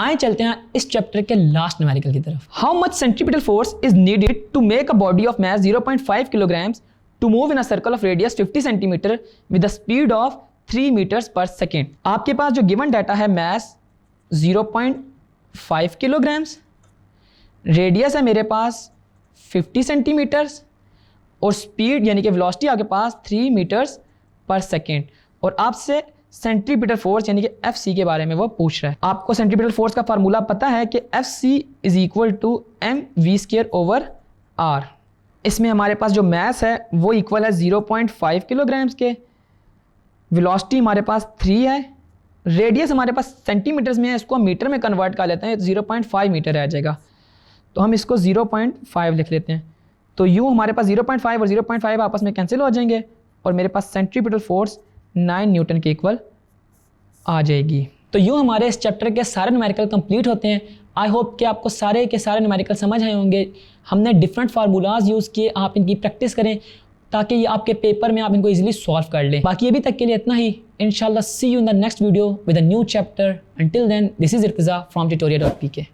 आए चलते हैं इस चैप्टर के लास्ट न्यूमेरिकल की तरफ। How much centripetal force is needed to make a body of mass 0.5 kilograms to move in a circle of radius 50 centimetre with the speed of 3 metres per second. आपके पास जो given data है मास 0.5 kilograms, radius है मेरे पास 50 centimetres और speed यानी कि velocity आपके पास 3 मीटर्स पर सेकेंड, और आपसे सेंट्रीपिटल फोर्स यानी कि FC के बारे में वो पूछ रहा है। आपको सेंट्रीपिटल फोर्स का फार्मूला पता है कि FC is equal to mv²/r। इसमें हमारे पास जो मास है वो इक्वल है 0.5 किलोग्राम्स के, वेलोसिटी हमारे पास 3 है, रेडियस हमारे पास सेंटीमीटर्स में है, इसको हम मीटर में कन्वर्ट कर लेते हैं 0.5 मीटर रह जाएगा, तो हम इसको 0.5 लिख लेते हैं। तो यूँ हमारे पास 0.5 और 0.5 आपस में कैंसिल हो जाएंगे और मेरे पास सेंट्रीपिटल फोर्स 9 न्यूटन के इक्वल आ जाएगी। तो यूँ हमारे इस चैप्टर के सारे न्यूमेरिकल कंप्लीट होते हैं। आई होप कि आपको सारे के सारे न्यूमेरिकल समझ आए होंगे। हमने डिफरेंट फार्मूलाज यूज़ किए, आप इनकी प्रैक्टिस करें ताकि ये आपके पेपर में आप इनको इजीली सॉल्व कर लें। बाकी अभी तक के लिए इतना ही। इंशाल्लाह see you in the next video with a new chapter. Until then, this is Irtiza from tutorial.pk।